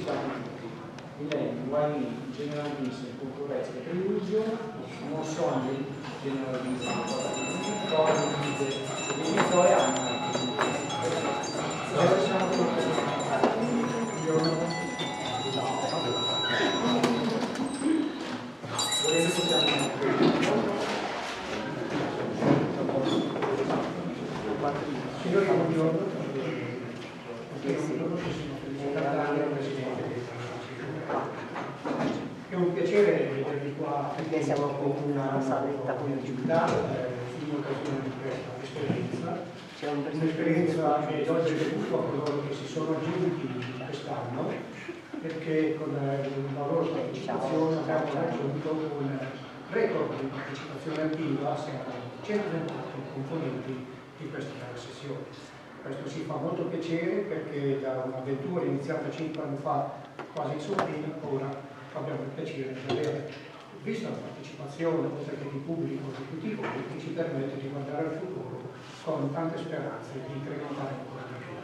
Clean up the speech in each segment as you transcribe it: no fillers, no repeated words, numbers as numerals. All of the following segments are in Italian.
citati tutti. Millennium, Guarini, General Business, Concorrenza e Prelugio, non sono dei General Business, e hanno anche dove siamo signori, buongiorno. È un piacere vedervi qua perché siamo con una saletta pubblicità in occasione di questa esperienza. C'è un'esperienza che oggi è dovuta a coloro che si sono aggiunti quest'anno, perché con la loro partecipazione abbiamo raggiunto un record di partecipazione attiva, siamo 128 componenti di questa sessione. Questo ci fa molto piacere perché da un'avventura iniziata 5 anni fa, quasi in sordina, ora abbiamo il piacere di avere visto la partecipazione, oltre che di pubblico di tutti voi, che ci permette di guardare al futuro con tante speranze di incrementare ancora di più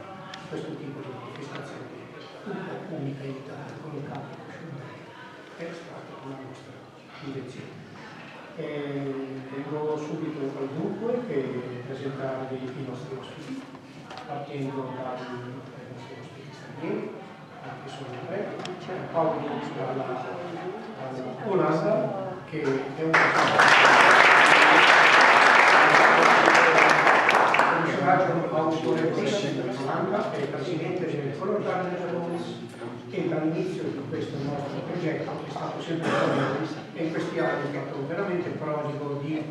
questo tipo di manifestazione tutta unica in Italia, collocata è stata una nostra invenzione. Vengo subito al dunque per presentarvi i nostri ospiti, partendo dai nostri ospiti stranieri, anche sono tre. C'è Paolo dalla Olanda, che è un personaggio autorevolissimo in Olanda, è presidente del Organizzatoris, e dall'inizio di questo nostro progetto è stato sempre con e in questi anni è stato veramente prodigo di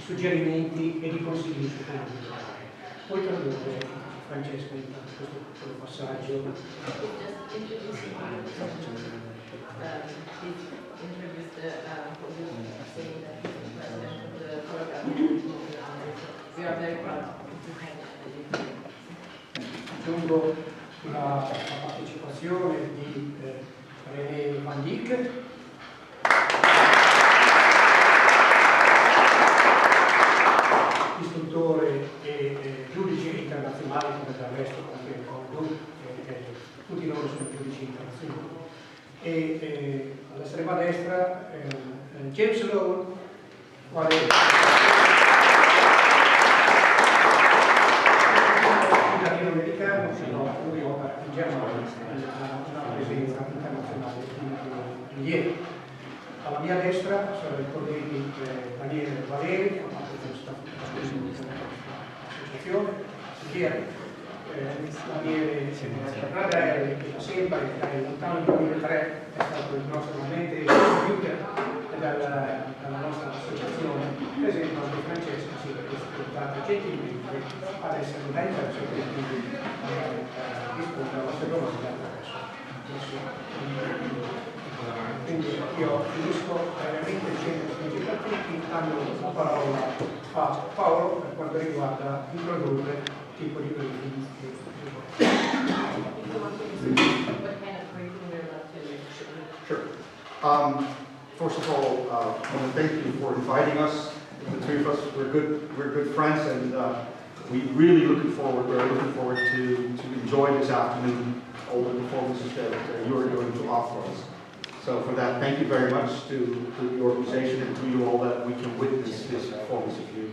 suggerimenti e di consigli su come migliorare. Poi tradurre Francesco in questo piccolo passaggio. Aggiungo la partecipazione di René Van Dijk, istruttore e giudice internazionale, come del resto anche Condu, tutti loro sono giudici internazionali. E all'estrema destra James Lowe, quale cittadino americano, lui opera in Germania, una presenza internazionale in Viene. Alla mia destra sono i colleghi Daniele Valeri, che ha fatto questa associazione, Daniele Radele, che da sempre, dal lontano 2003, è stato il nostro mente computer dalla nostra associazione. Per esempio anche Francesco si è portato gentilmente ad essere un interprete e quindi rispondere alla vostra domanda quindi io finisco veramente dicendo che a tutti hanno la parola a Paolo per quanto riguarda introdurre il tipo di briefing Sure. First of all, I want to thank you for inviting us. The three of us, we're good friends, and we're looking forward to enjoy this afternoon all the performances that you are going to offer us. So for that, thank you very much to the organization and to you all that we can witness this performance of you.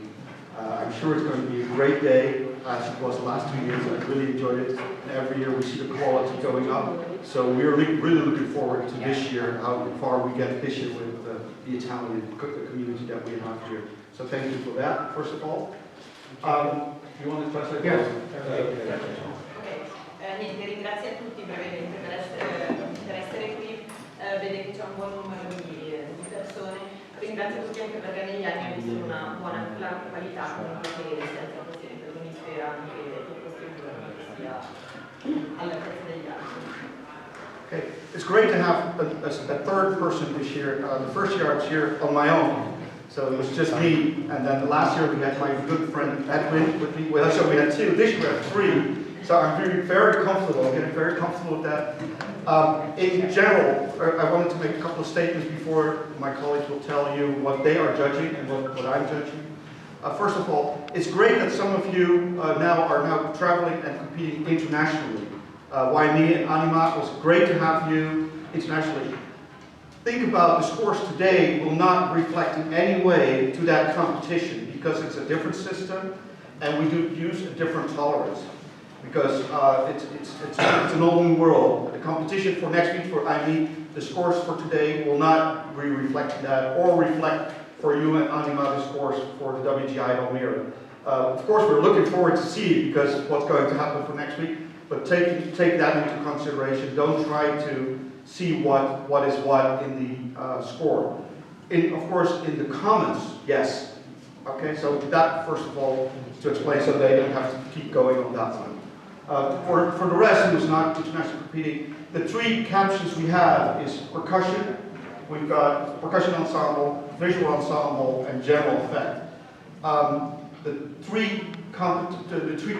I'm sure it's going to be a great day, as it was the last 2 years. I really enjoyed it. And every year we see the quality going up. So we're really looking forward to this year, how far we get this year with the Italian community that we have here. So thank you for that, first of all. You want to translate? Yes. Niente, ringrazio a tutti brevemente per essere qui. Vede che c'è un buon numero di persone. Ringrazio tutti anche perché negli anni ho visto una buona qualità, comunque che senza Presidente dell'Unispera anche tutto questo giorno sia all'altezza degli altri. Okay, it's great to have a third person this year. The first year I was here on my own, so it was just me. And then the last year we had my good friend Edwin with me. Well, so we had two. This year we have three. So I'm feeling very comfortable. I'm getting very comfortable with that. In general, I wanted to make a couple of statements before my colleagues will tell you what they are judging and what I'm judging. First of all, it's great that some of you are now traveling and competing internationally. YME and Anima, it was great to have you internationally. Think about the scores today will not reflect in any way to that competition because it's a different system and we do use a different tolerance. Because it's an all new world. The competition for next week for IME, the scores for today will not reflect that or reflect for you and Anima the scores for the WGI Almere. Of course, we're looking forward to see it because what's going to happen for next week. But take that into consideration. Don't try to see what is what in the score. Of course, in the comments, yes. Okay, so that first of all to explain so they don't have to keep going on that one. For the rest who's not internationally competing, the three captions we have is percussion. We've got percussion ensemble, visual ensemble, and general effect. The three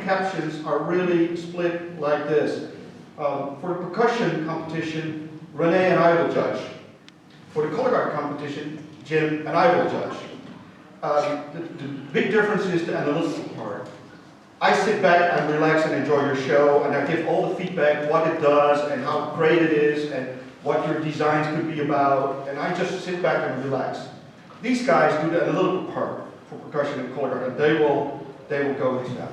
captions are really split like this. For the percussion competition, Renee and I will judge. For the color guard competition, Jim and I will judge. The big difference is the analytical part. I sit back and relax and enjoy your show, and I give all the feedback, what it does, and how great it is, and what your designs could be about, and I just sit back and relax. These guys do the analytical part for percussion and color guard, and they will go into that.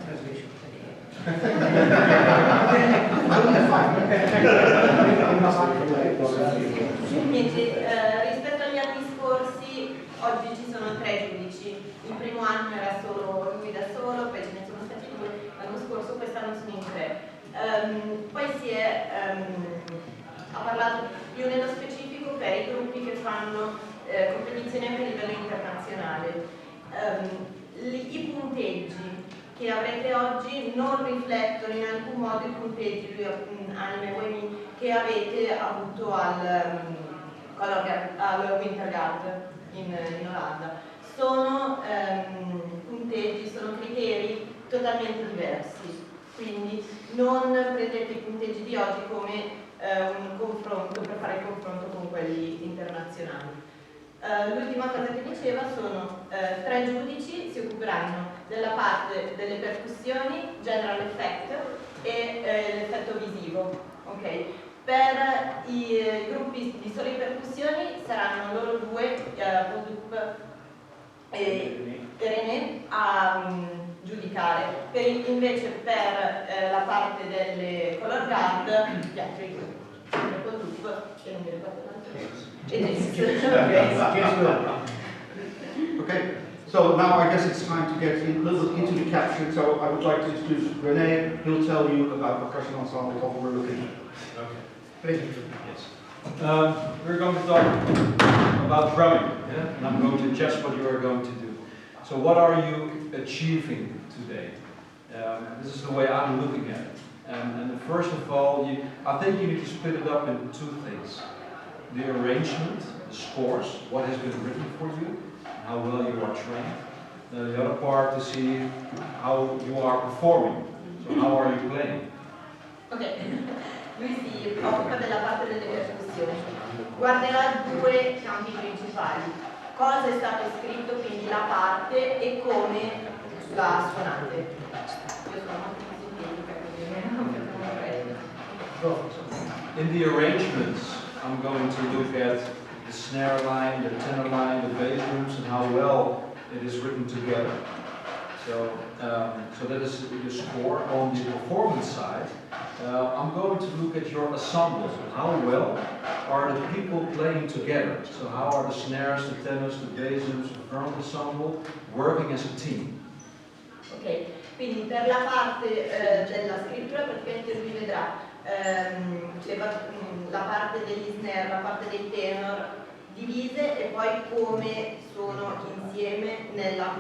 Rispetto agli anni scorsi, oggi ci sono 3 giudici. Il primo anno era solo lui da solo, poi ce ne sono stati 2 l'anno scorso, quest'anno sono in 3. Poi ha parlato più nello specifico per i gruppi che fanno competizioni anche a livello internazionale. I punteggi che avrete oggi non riflettono in alcun modo i punteggi Anima e YME che avete avuto al Wintergaard in Olanda. Sono punteggi, sono criteri totalmente diversi, quindi non prendete i punteggi di oggi come un confronto per fare il confronto con quelli internazionali. L'ultima cosa che diceva sono 3 giudici si occuperanno della parte delle percussioni, general effect e l'effetto visivo. Okay? Per i gruppi di sole percussioni saranno loro 2, Produp e René, a giudicare. Invece per la parte delle color guard, Produp, che non mi ricordo Okay, so now I guess it's time to get a little into the caption. So I would like to introduce René. He'll tell you about percussion ensemble, what we're looking at. Okay. Please. Yes. We're going to talk about drumming, yeah? And I'm going to judge what you are going to do. So what are you achieving today? This is the way I'm looking at it. And first of all, I think you need to split it up into 2 things. The arrangement, the scores, what has been written for you, how well you are trained. The other part to see how you are performing. So how are you playing? Ok, lui si occupa della parte delle percussioni. Guarderà 2 campi principali. Cosa è stato scritto, quindi la parte e come la suonate. Io sono molto più sintetica, quindi non In the arrangements, I'm going to look at the snare line, the tenor line, the bass rooms, and how well it is written together. So, so that is the score. On the performance side, I'm going to look at your ensemble. How well are the people playing together? So how are the snares, the tenors, the bass rooms, the drum ensemble working as a team? Ok, quindi per la parte della scrittura praticamente lui vedrà la parte degli snare, la parte dei tenor divise e poi come sono insieme nella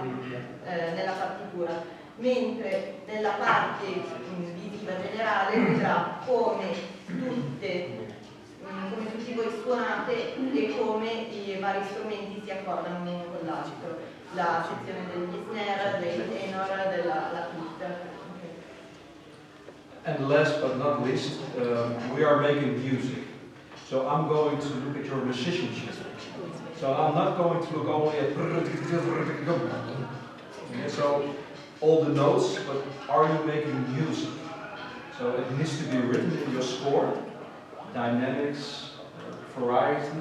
partitura, mentre nella parte visiva generale vedrà come tutti voi suonate e come i vari strumenti si accordano l'uno con l'altro, la sezione degli snare, dei tenor, della flute. And last but not least, we are making music. So I'm going to look at your musicianship. So I'm not going to look only at so all the notes, but are you making music? So it needs to be written in your score, dynamics, variety,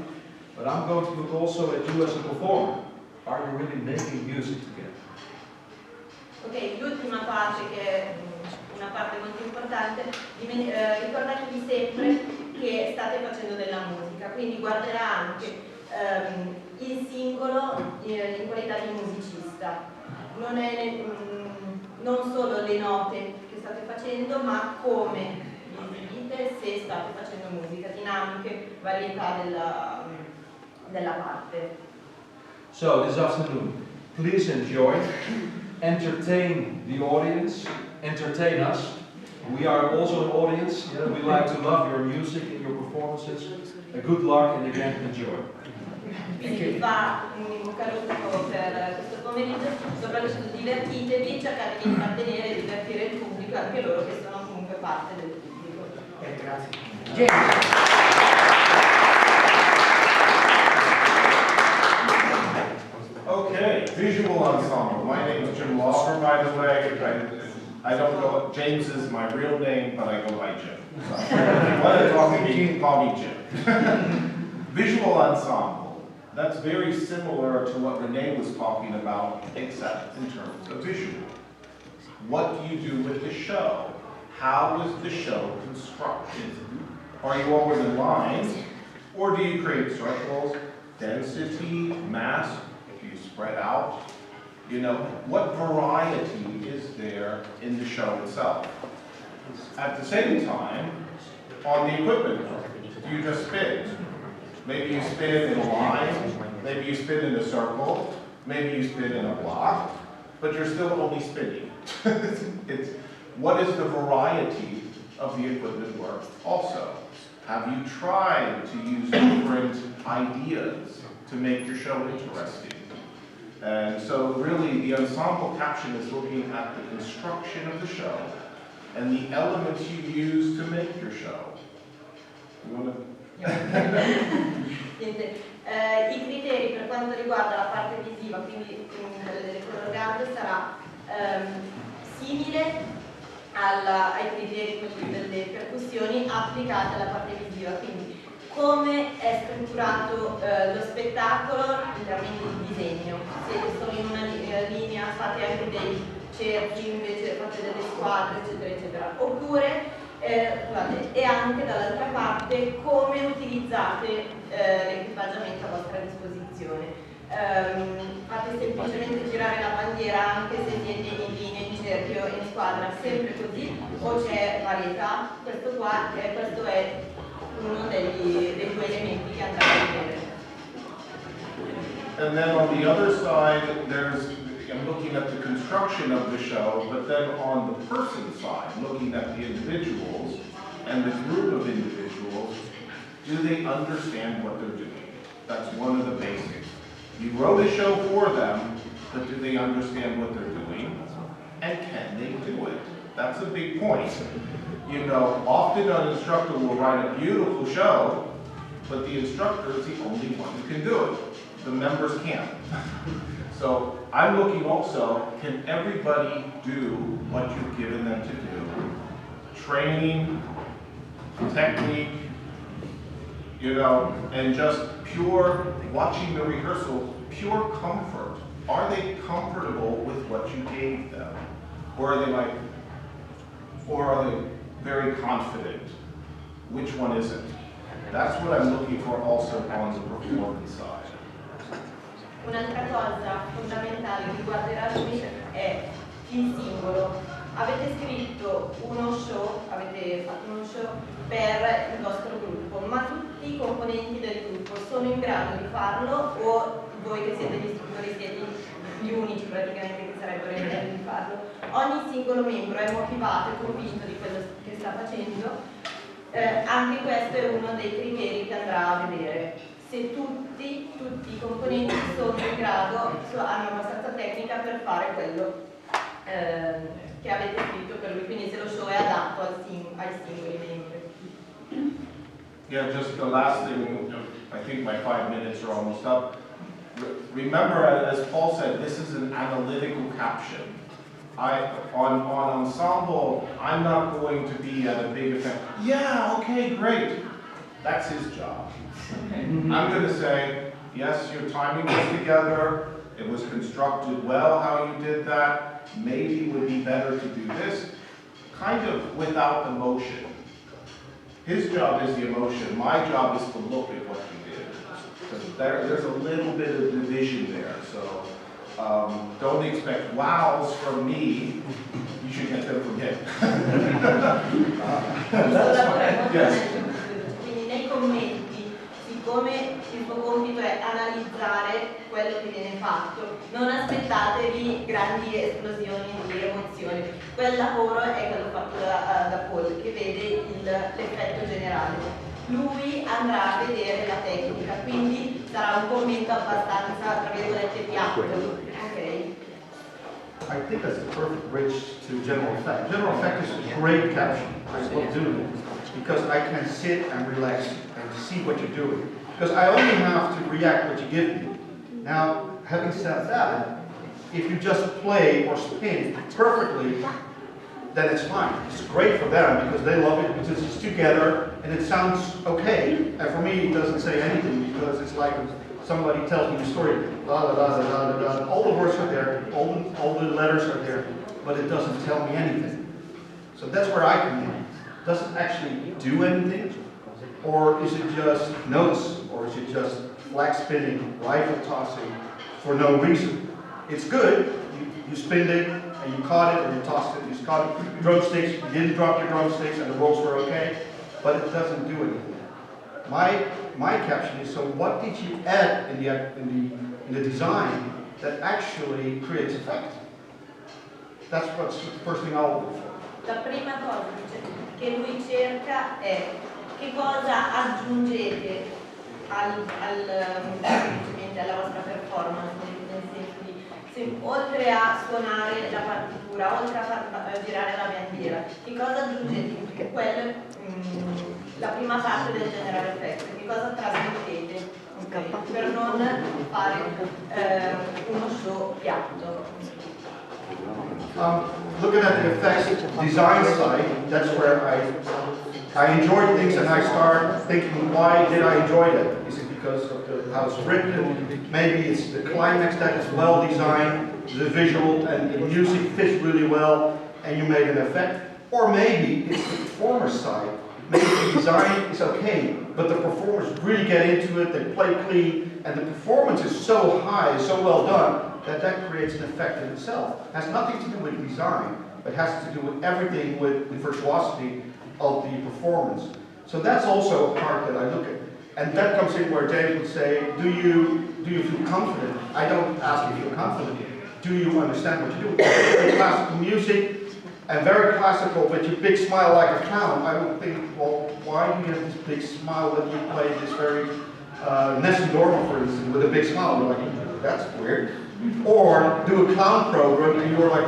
but I'm going to look also at you as a performer. Are you really making music together? Ok, l'ultima parte, che è una parte molto importante, ricordatevi sempre che state facendo della musica, quindi guarderà anche il singolo in qualità di musicista. Non solo le note che state facendo, ma come vi esibite, se state facendo musica, dinamiche, varietà della parte. So this afternoon, please enjoy, entertain the audience, entertain us. We are also an audience. Yeah? We like to love your music and your performances. Good luck and again enjoy. Quindi vi fa un in bocca al lupo per questo pomeriggio, soprattutto divertitevi, cercate di intrattenere e divertire il pubblico, anche loro che sono comunque parte del pubblico. Grazie. Okay, visual ensemble. My name is Jim Lawler, by the way. I don't go, James is my real name, but I go by Jim. So, if you want to talk to me, call me Jim. Visual ensemble. That's very similar to what Renee was talking about, except in terms of visual. What do you do with the show? How is the show constructed? Are you always in lines? Or do you create circles, density, mass? Do you spread out? You know, what variety is there in the show itself? At the same time, on the equipment, do you just spin? Maybe you spin in a line, maybe you spin in a circle, maybe you spin in a block, but you're still only spinning. What is the variety of the equipment work also? Have you tried to use different ideas to make your show interesting? And so really the ensemble caption is looking at the construction of the show and the elements you use to make your show. You want to? Niente. I criteri per quanto riguarda la parte visiva, quindi delle colorate, sarà simile ai criteri delle percussioni applicate alla parte visiva, quindi come è strutturato lo spettacolo in termini di disegno. Siete solo in una linea, fate anche dei cerchi, invece fate delle squadre, eccetera, eccetera. Oppure, e anche dall'altra parte come utilizzate l'equipaggiamento a vostra disposizione. Fate semplicemente girare la bandiera anche se siete in linea, in cerchio, in squadra, sempre così, o c'è varietà. Questo è uno dei due elementi che andrà a vedere. And then on the other side, I'm looking at the construction of the show, but then on the person side, looking at the individuals and the group of individuals, do they understand what they're doing? That's one of the basics. You wrote a show for them, but do they understand what they're doing? And can they do it? That's a big point. You know, often an instructor will write a beautiful show, but the instructor is the only one who can do it. The members can't. So I'm looking also, can everybody do what you've given them to do? Training, technique, you know, and just pure, watching the rehearsal, pure comfort. Are they comfortable with what you gave them? Or are they very confident? Which one is it? That's what I'm looking for also on the performance side. Un'altra cosa fondamentale che riguarderà lui è il singolo. Avete scritto uno show, avete fatto uno show per il vostro gruppo, ma tutti i componenti del gruppo sono in grado di farlo o voi che siete gli istruttori siete gli unici praticamente che sarebbero in grado di farlo? Ogni singolo membro è motivato e convinto di quello che sta facendo. Anche questo è uno dei criteri che andrà a vedere. Se tutti i componenti sono in grado, hanno abbastanza tecnica per fare quello che avete scritto per lui, quindi se lo show è adatto ai singoli membri. Yeah, just the last thing, I think my 5 minutes are almost up. Remember, as Paul said, this is an analytical caption. on ensemble, I'm not going to be at a big event. Yeah, okay, great. That's his job. I'm going to say, yes, your timing was together. It was constructed well how you did that. Maybe it would be better to do this. Kind of without emotion. His job is the emotion. My job is to look at what you did. So there's a little bit of division there. So don't expect wows from me. You should get them from him. Yes. Quindi nei commenti, siccome il tuo compito è analizzare quello che viene fatto, non aspettatevi grandi esplosioni di emozioni. Quel lavoro è quello fatto da Paul, che vede l'effetto generale. Lui andrà a vedere la tecnica, quindi sarà un commento abbastanza, tra virgolette, piatto. Ok? I think that's a perfect bridge to general effect. General effect is a great caption. I love doing it because I can sit and relax and see what you're doing. Because I only have to react what you give me. Now, having said that, if you just play or spin perfectly, then it's fine. It's great for them because they love it because it's together and it sounds okay. And for me, it doesn't say anything because it's like somebody tells me the story, la la la la la la. All the words are there, all the letters are there, but it doesn't tell me anything. So that's where I come in. Does it actually do anything? Or is it just notes? Or is it just flag spinning, rifle tossing for no reason? It's good. You spinned it and you caught it, or you tossed it, you caught it. Drumsticks, you didn't drop your drumsticks and the rolls were okay, but it doesn't do anything. My caption is, so what did you add in the design that actually creates effect? That's what's the first thing I'll look for. La prima cosa che lui cerca è che cosa aggiungete semplicemente alla vostra performance, nel senso di oltre a suonare la partitura, oltre a far girare la bandiera, che cosa aggiungete in la prima parte del general effect, che cosa trasmettete, okay, per non fare uno show piatto. Looking at the effects design side, that's where I enjoy things and I start thinking, why did I enjoy that? Is it because of how it's written? Maybe it's the climax that is well designed, the visual and the music fits really well and you made an effect. Or maybe it's the performer's side. Maybe the design is okay, but the performers really get into it, they play clean, and the performance is so high, so well done, that creates an effect in itself. It has nothing to do with design, but has to do with everything with the virtuosity of the performance. So that's also a part that I look at. And that comes in where James would say, do you feel confident? I don't ask if you feel confident. Do you understand what you're doing? Very classical music, and very classical, but you big smile like a clown. I would think, well, why do you have this big smile when you play this very Nessun for instance, with a big smile? You're like, that's weird. Or do a clown program and you're like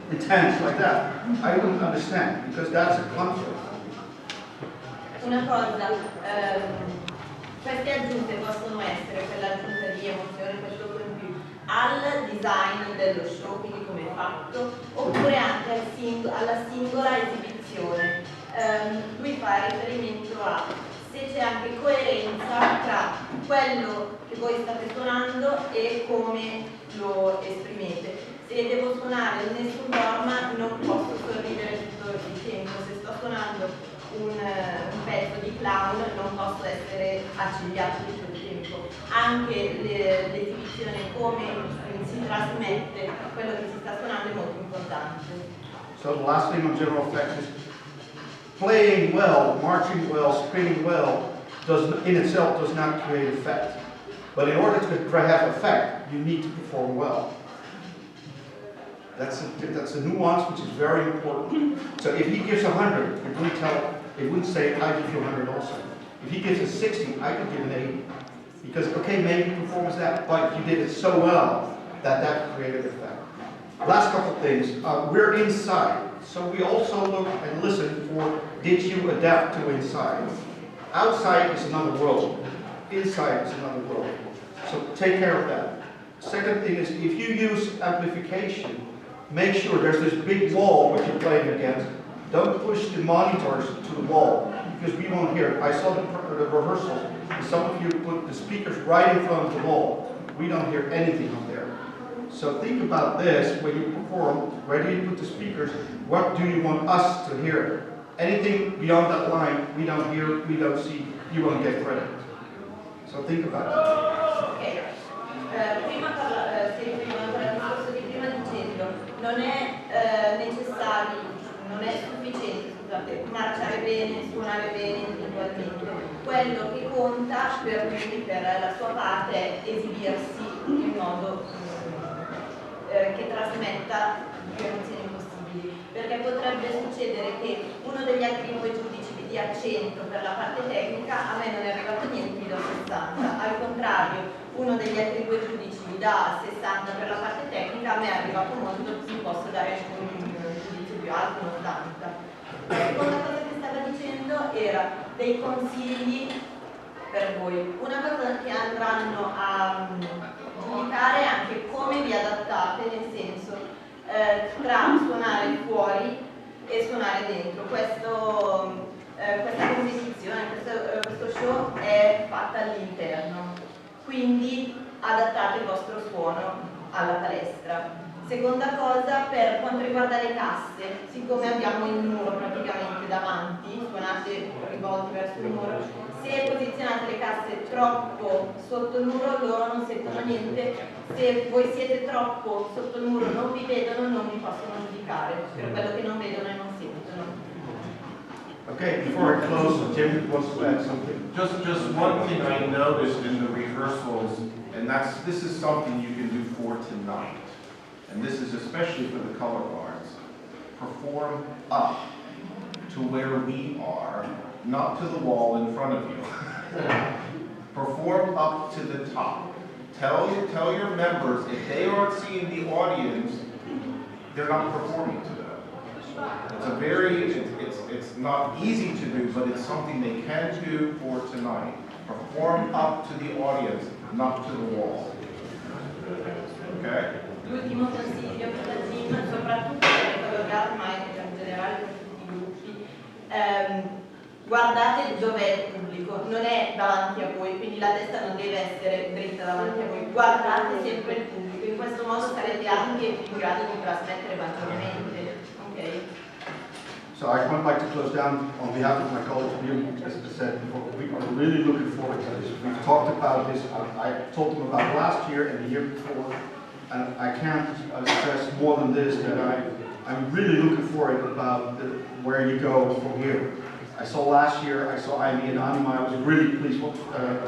intense like that. I wouldn't understand, because that's a conflict. Una cosa, queste aggiunte possono essere quell'aggiunta di emozione, questo in più, al design dello show, quindi come è fatto, oppure anche alla singola esibizione. Lui fa riferimento a se c'è anche coerenza tra quello che voi state suonando e come lo esprimete. Se devo suonare il Nessun Dorma non posso sorridere tutto il tempo, se sto suonando un pezzo di clown non posso essere accigliato tutto il tempo. Anche l'esibizione, come si trasmette quello che si sta suonando, è molto importante. So the last thing on general effects is playing well, marching well, spinning well in itself does not create effect. But in order to have effect, you need to perform well. That's a nuance which is very important. So if he gives 100, it wouldn't say I give you 100 also. If he gives a 60, I could give an 80. Because, okay, maybe you performed that, but you did it so well that created effect. Last couple things. We're inside. So we also look and listen for, did you adapt to inside? Outside is another world. Inside is another world. So take care of that. Second thing is, if you use amplification, make sure there's this big wall which you're playing against. Don't push the monitors to the wall, because we won't hear it. I saw the rehearsals, and some of you put the speakers right in front of the wall. We don't hear anything up there. So think about this when you perform. Where do you put the speakers? What do you want us to hear? Anything beyond that line, we don't hear, we don't see, you won't get credit. So think about it. Ok, prima il discorso di prima dicendo non è necessario, non è sufficiente, scusate, marciare bene, suonare bene individualmente. Quello che conta per lui, per la sua parte, è esibirsi in modo che trasmetta emozioni impossibili, perché potrebbe succedere che uno degli altri due giudici vi dia 100 per la parte tecnica, a me non è arrivato niente, vi do 60. Al contrario, uno degli altri due giudici vi dà 60 per la parte tecnica, a me è arrivato molto, vi posso dare un giudizio più alto, un 80. La seconda cosa che stava dicendo era dei consigli per voi. Una cosa che andranno a giudicare è anche come vi adattate, nel senso tra suonare fuori e suonare dentro. Questa competizione, questo show è fatta all'interno, quindi adattate il vostro suono alla palestra. Seconda cosa, per quanto riguarda le casse, siccome abbiamo il muro praticamente davanti, suonate rivolti verso il muro, se posizionate le casse troppo sotto il muro loro non sentono niente, se voi siete troppo sotto il muro non vi vedono, non vi possono giudicare, per quello che non vedono e non sentono. Okay, before I close, Jim wants to add something. Just one thing I noticed in the rehearsals, and this is something you can do for tonight, and this is especially for the color guards. Perform up to where we are, not to the wall in front of you. Perform up to the top. Tell your members if they aren't seeing the audience, they're not performing to them. It's not easy to do, but it's something they can do for tonight. Perform up to the audience, not to the wall. Okay? L'ultimo consiglio per la team, soprattutto per i collegati, ma anche in generale per tutti i gruppi, guardate dov'è il pubblico, non è davanti a voi, quindi la testa non deve essere dritta davanti a voi, guardate sempre il pubblico, in questo modo sarete anche più in grado di trasmettere maggiormente. Okay? So I would like to close down on behalf of my colleagues. As I said before, we are really looking forward to this. We've talked about this. I told them about last year and the year before, and I can't stress more than this that I'm really looking forward about where you go from here. I saw last year, I saw IME and Anima. I was really pleased with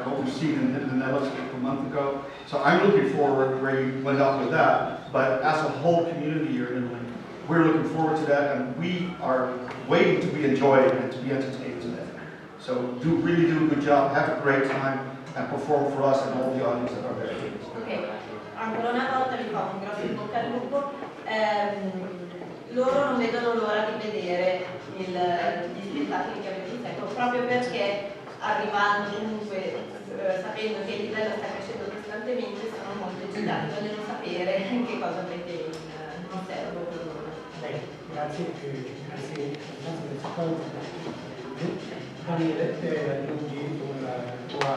what we've seen in the Netherlands a month ago. So I'm looking forward where you went up with that. But as a whole community here in Italy, we're looking forward to that, and we are waiting to be enjoyed and to be entertained today. So really do a good job, have a great time, and perform for us and all the audience that are there. Ok, ancora una volta vi fa un grosso in bocca al lupo. Loro non vedono l'ora di vedere gli spettacoli che avete visto, proprio perché arrivando comunque sapendo che il livello sta crescendo costantemente sono molto eccitati, vogliono sapere che cosa avete in serbo per loro. Grazie del secondo. Daniele, aggiungi la tua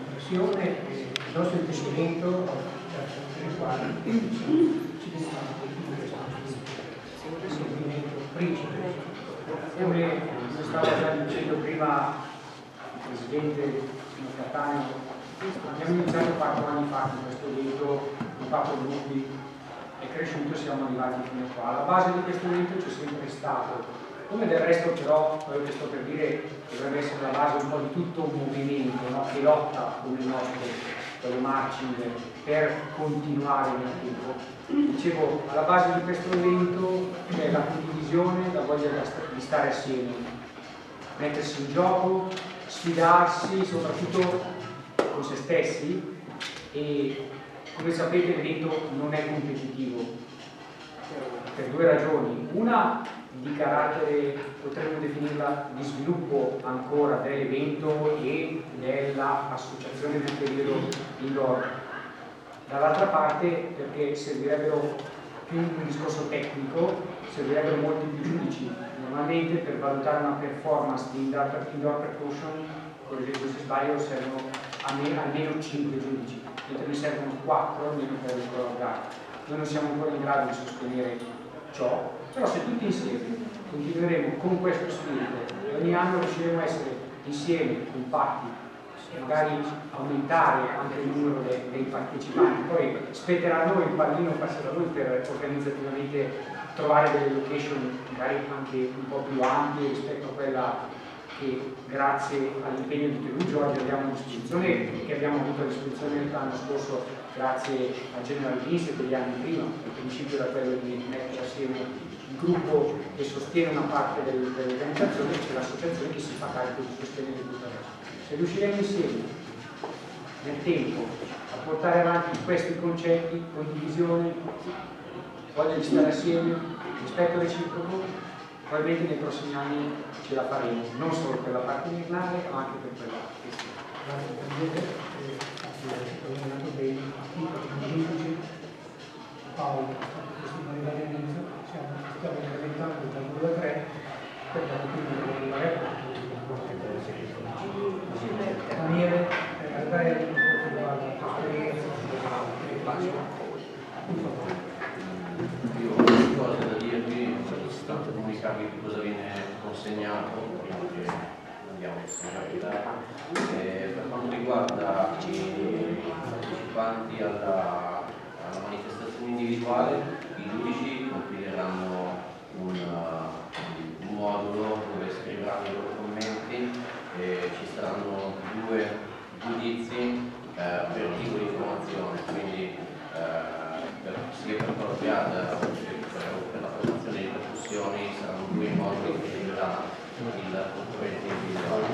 impressione e il nostro intendimento per il quale ci destiamo il movimento principe. Come stava già dicendo prima il Presidente Cattaneo, abbiamo iniziato 4 anni fa con questo evento, un fatto gruppi, è cresciuto e siamo arrivati fino a qua. Alla base di questo evento c'è sempre stato, come del resto però, quello che sto per dire dovrebbe essere la base un po' di tutto un movimento, no? Che lotta come il nostro, con le marching, per continuare nel tempo. Dicevo, alla base di questo evento c'è la condivisione, la voglia di stare assieme, mettersi in gioco, sfidarsi, soprattutto con se stessi, e come sapete l'evento non è competitivo per 2 ragioni. Una di carattere, potremmo definirla, di sviluppo ancora dell'evento e dell'associazione del periodo indoor. Dall'altra parte perché servirebbero più un discorso tecnico, servirebbero molti più giudici. Normalmente per valutare una performance di indoor percussion, per esempio se sbaglio, servono almeno 5 giudici, mentre ne servono 4 almeno per ricordare. Noi non siamo ancora in grado di sostenere ciò, però se tutti insieme continueremo con questo spirito e ogni anno riusciremo a essere insieme, compatti, magari aumentare anche il numero dei partecipanti, poi spetterà a noi, il pallino passerà a noi per organizzativamente trovare delle location magari anche un po' più ampie rispetto a quella che grazie all'impegno di tutti Giorgio abbiamo a disposizione, che abbiamo avuto a disposizione l'anno scorso grazie al General Meeting e degli anni prima. Il principio era quello di mettere assieme il gruppo che sostiene una parte dell'organizzazione e c'è l'associazione che si fa carico di sostenere tutto il resto. Se riusciremo insieme nel tempo a portare avanti questi concetti, condivisione, voglia di stare assieme, rispetto reciproco, probabilmente nei prossimi anni ce la faremo, non solo per la parte invernale, ma anche per quella estiva. Grazie per vedere, è andato bene, i giudici, Paolo, testimone dall'inizio, stiamo incrementando dal 2 a 3, per dare quindi Daniele, Andrea, per quanto riguarda l'esperienza, io ho due cose da dirvi, tanto comunicarvi che cosa viene consegnato prima che andiamo a consegnare. Per quanto riguarda i partecipanti alla manifestazione individuale, i giudici compileranno un modulo dove scriveranno i loro commenti e ci saranno 2 giudizi per tipo di informazione, quindi sia per propria per la formazione di percussioni saranno 2 moduli che scriverà il concorrente individuale.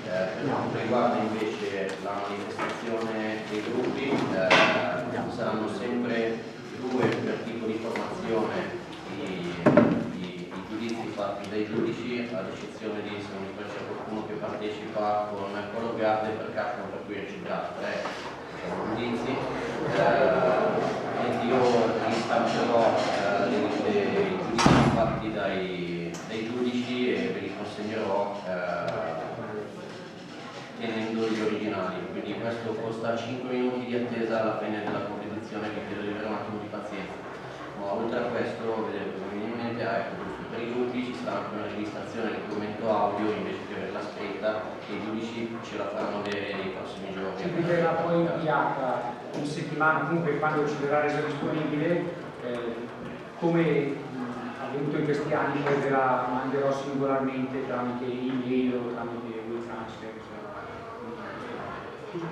Per quanto riguarda invece la manifestazione dei gruppi, saranno sempre 2 per tipo di formazione i giudizi fatti dai giudici, ad eccezione di se non c'è qualcuno che partecipa con coreografia e percussion, per cui ci darà 3 giudizi. Ed io ristamperò i giudizi fatti dai giudici e ve li consegnerò tenendo gli originali, quindi questo costa 5 minuti di attesa alla fine della competizione, che deve avere un attimo di pazienza. Ma oltre a questo, vedete come mi viene in mente, per i gruppi ci sarà anche una registrazione del documento audio invece che averla scritta, e i giudici ce la faranno avere nei prossimi giorni. Ci verrà poi inviata in settimana, comunque quando ci verrà resa disponibile, come avvenuto in questi anni, poi ve la manderò singolarmente tramite email o tramite WeTransfer.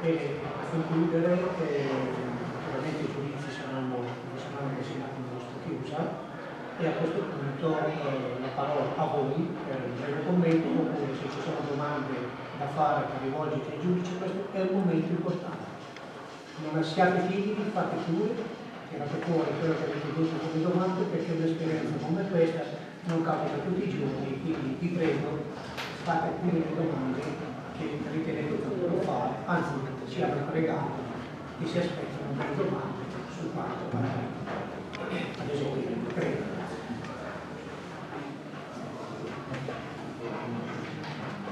E a concludere, ovviamente i giudizi saranno consegnati nello nostro chiusa e a questo punto la parola a voi per il breve commento, oppure se ci sono domande da fare per rivolgerti ai giudici, questo è un momento importante. Non siate timidi, fate pure, tirate fuori quello che avete detto come domande, perché un'esperienza come questa non capita tutti i giorni, quindi vi prego, fate pure le domande che ritenete opportuno fare, anzi si hanno pregato e si aspettano delle domande sul quanto parlare. Ad esempio, prego.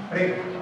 Prego.